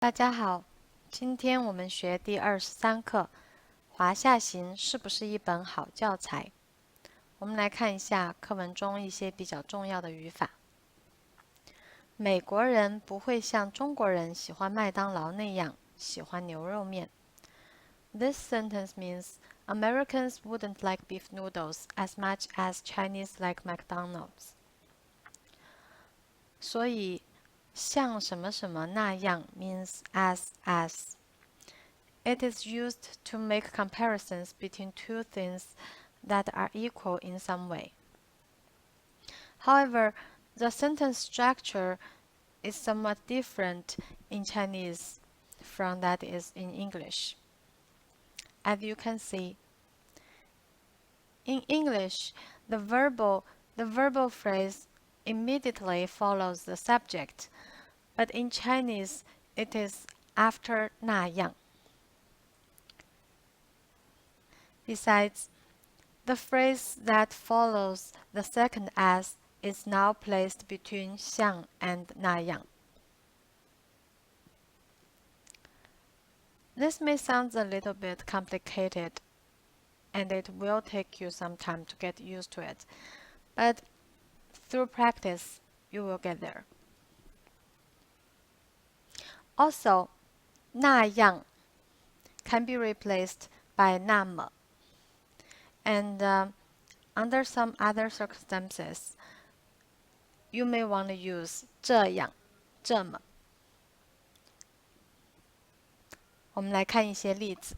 大家好，今天我们学第23课，华夏行是不是一本好教材？我们来看一下课文中一些比较重要的语法。美国人不会像中国人喜欢麦当劳那样喜欢牛肉面。This sentence means Americans wouldn't like beef noodles as much as Chinese like McDonald's. 所以像什么什么那样 means as. It is used to make comparisons between two things that are equal in some way. However, the sentence structure is somewhat different in Chinese from that is in English. As you can see, in English, the verbal phrase immediately follows the subject, but in Chinese, it is after 那样. Besides, the phrase that follows the second as is now placed between 像 and 那样. This may sound a little bit complicated, and it will take you some time to get used to it, but through practice, you will get there. Also, 那样 can be replaced by 那么, and under some other circumstances, you may want to use 这样这么. 我们来看一些例子。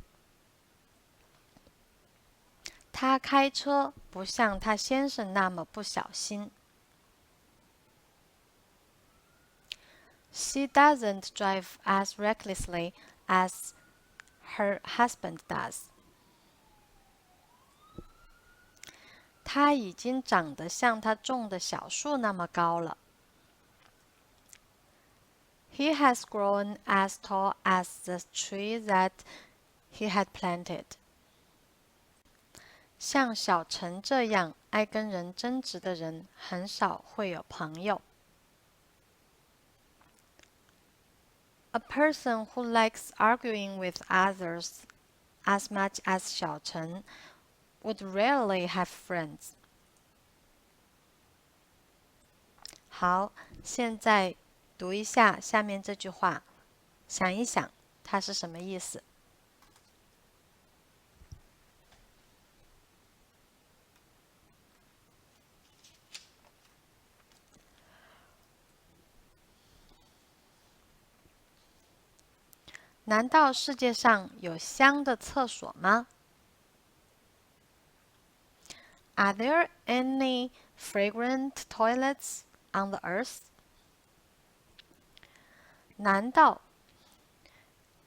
他开车不像他先生那么不小心。She doesn't drive as recklessly as her husband does. 他已经长得像他种的小树那么高了。He has grown as tall as the tree that he had planted. 像小陈这样爱跟人争执的人，很少会有朋友。A person who likes arguing with others as much as 小陈 would rarely have friends. 好，现在读一下下面这句话，想一想它是什么意思。难道世界上有香的厕所吗？ Are there any fragrant toilets on the earth? 难道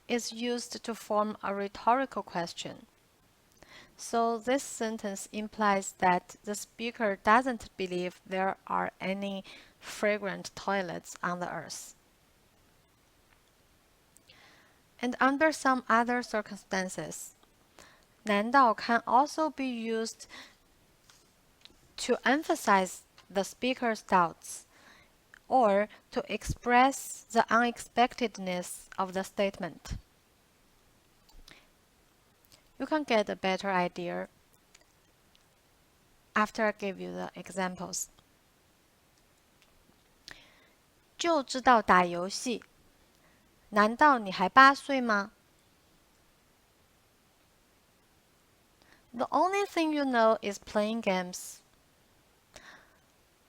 is used to form a rhetorical question. So this sentence implies that the speaker doesn't believe there are any fragrant toilets on the earth. And under some other circumstances, 难道 can also be used to emphasize the speaker's doubts or to express the unexpectedness of the statement. You can get a better idea after I give you the examples. 就知道打游戏，难道你还8岁吗？ The only thing you know is playing games.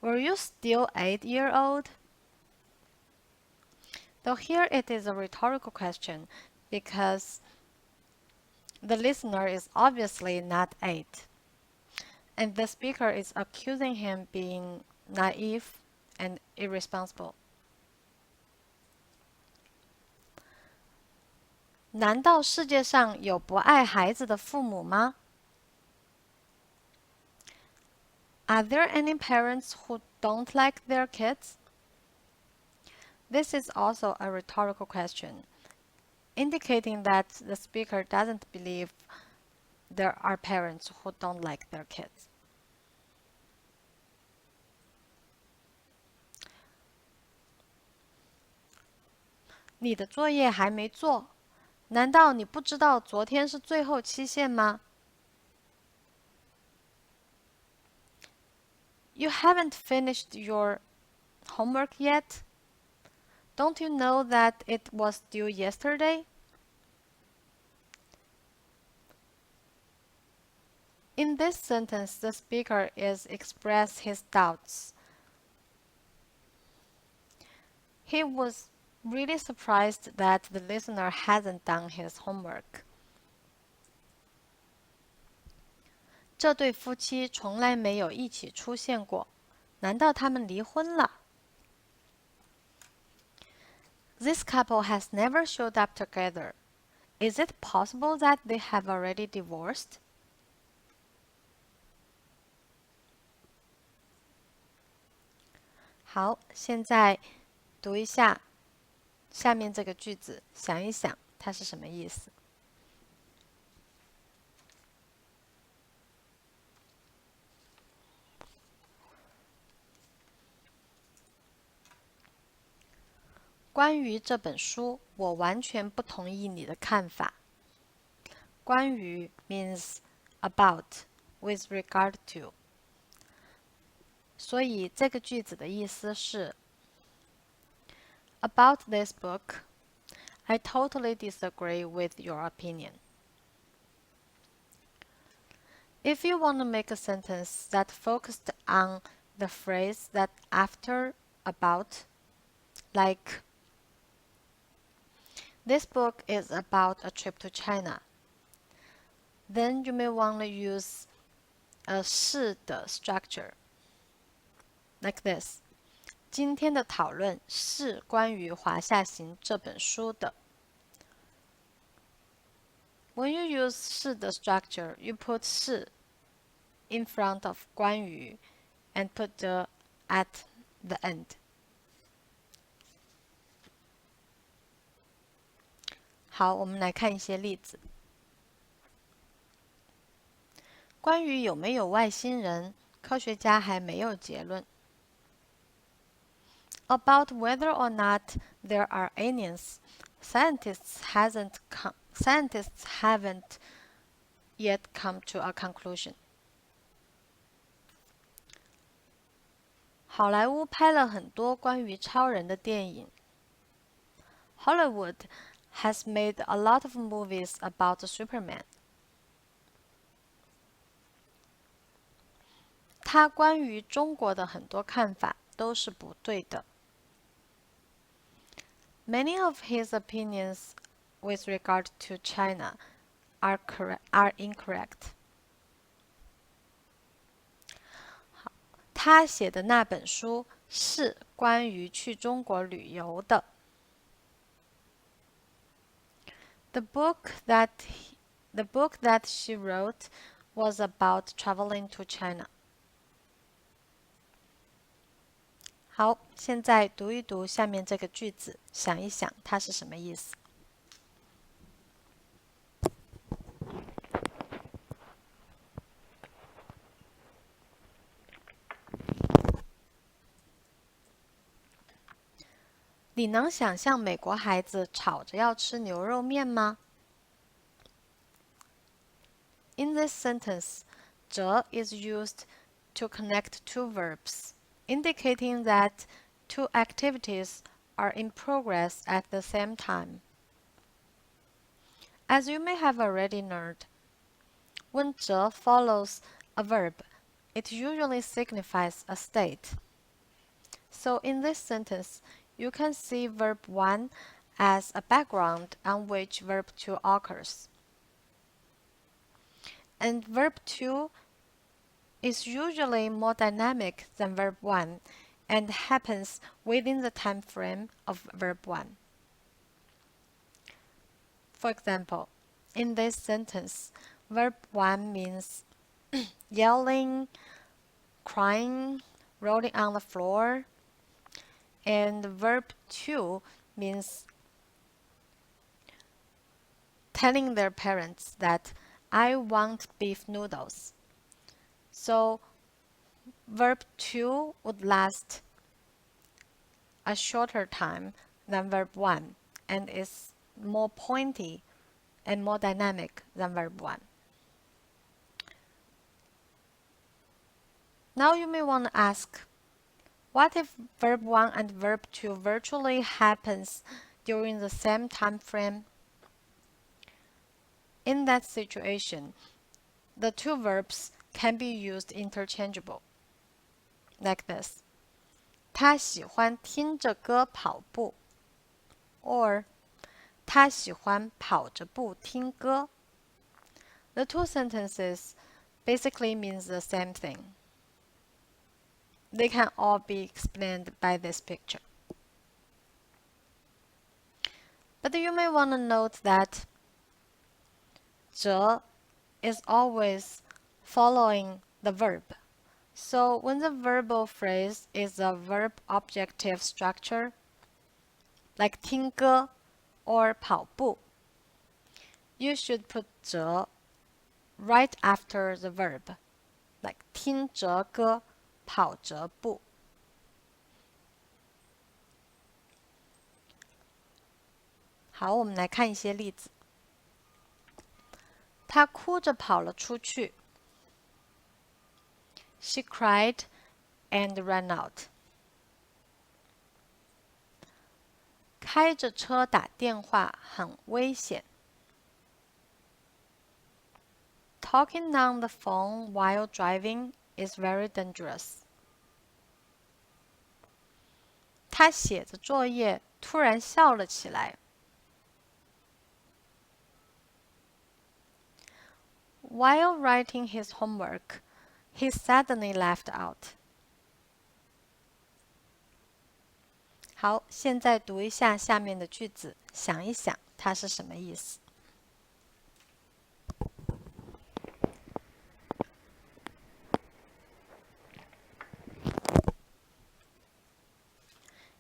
Were you still 8-year-old? Though here it is a rhetorical question because the listener is obviously not 8, and the speaker is accusing him being naive and irresponsible. 难道世界上有不爱孩子的父母吗？ Are there any parents who don't like their kids? This is also a rhetorical question, indicating that the speaker doesn't believe there are parents who don't like their kids. 你的作业还没做，难道你不知道昨天是最后期限吗？ You haven't finished your homework yet? Don't you know that it was due yesterday? In this sentence, the speaker is express his doubts. He was really surprised that the listener hasn't done his homework. 这对夫妻从来没有一起出现过，难道他们离婚了？ This couple has never showed up together. Is it possible that they have already divorced? 好，现在读一下下面这个句子，想一想它是什么意思。关于这本书，我完全不同意你的看法。关于 means about, with regard to， 所以这个句子的意思是 About this book, I totally disagree with your opinion. If you want to make a sentence that focused on the phrase that after about, like this book is about a trip to China, then you may want to use a 是的 structure, like this. 今天的讨论是关于华夏行这本书的。When you use 是的 structure, you put 是 in front of 关于 and put the at the end. 好，我们来看一些例子。关于有没有外星人，科学家还没有结论。About whether or not there are aliens, scientists haven't yet come to a conclusion. 好莱坞拍了很多关于超人的电影。Hollywood has made a lot of movies about Superman. 他关于中国的很多看法都是不对的。Many of his opinions with regard to China are incorrect. 他写的那本书是关于去中国旅游的。The book that she wrote was about traveling to China. 好，现在读一读下面这个句子，想一想它是什么意思。你能想象美国孩子吵着要吃牛肉面吗？ In this sentence, 着 is used to connect two verbs, indicating that two activities are in progress at the same time. As you may have already learned, when 着 follows a verb, it usually signifies a state. So in this sentence, you can see verb 1 as a background on which verb 2 occurs. And verb 2 is usually more dynamic than verb 1 and happens within the time frame of verb 1. For example, in this sentence, verb 1 means yelling, crying, rolling on the floor, and verb 2 means telling their parents that I want beef noodles. So verb 2 would last a shorter time than verb 1 and is more pointy and more dynamic than verb 1. Now you may want to ask, what if verb 1 and verb 2 virtually happens during the same time frame? In that situation, the two verbs can be used interchangeable, like this. 他喜欢听着歌跑步 or 他喜欢跑着步听歌. The two sentences basically means the same thing. They can all be explained by this picture. But you may want to note that 着 is always following the verb. So when the verbal phrase is a verb-objective structure, like 听歌 or 跑步, you should put 着 right after the verb, like 听着歌跑着步. 好，我们来看一些例子。她哭着跑了出去。She cried and ran out. 开着车打电话很危险。Talking on the phone while driving is very dangerous. 他写着作业，突然笑了起来。While writing his homework, he suddenly laughed out. 好，现在读一下下面的句子，想一想它是什么意思。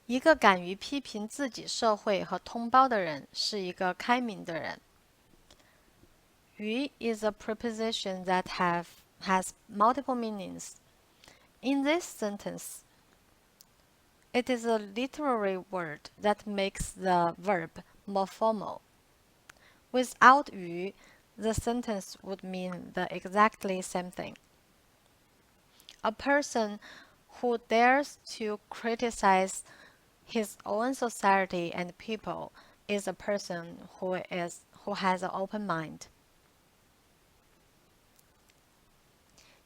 一个敢于批评自己社会和同胞的人是一个开明的人。于 is a preposition that has multiple meanings. In this sentence, it is a literary word that makes the verb more formal. Without 于, the sentence would mean the exactly same thing. A person who dares to criticize his own society and people is a person who has an open mind.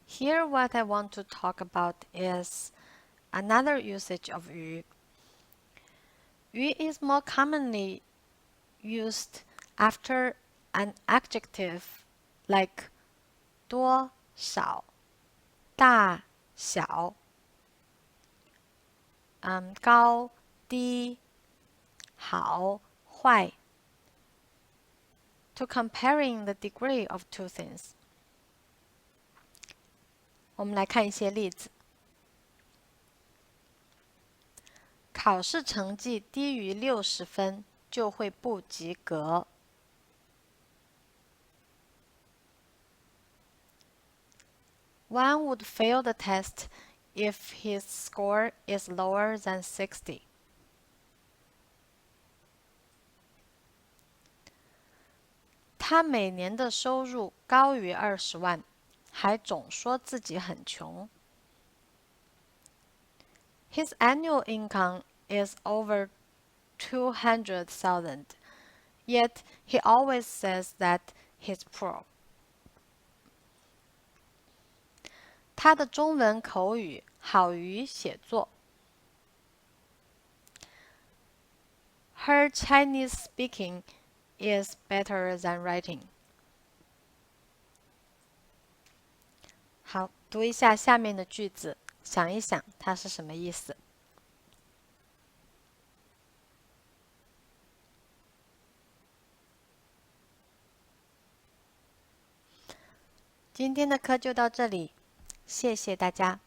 Here what I want to talk about is another usage of 于. 于 is more commonly used after an adjective like 多少大小高低好坏 to comparing the degree of two things. 我们来看一些例子。考试成绩低于60分就会不及格。One would fail the test if his score is lower than 60. 他每年的收入高于20万，还总说自己很穷。His annual income is over 200,000, yet he always says that he's poor. 他的中文口语好于写作。Her Chinese speaking is better than writing. 好，读一下下面的句子，想一想它是什么意思。今天的课就到这里，谢谢大家。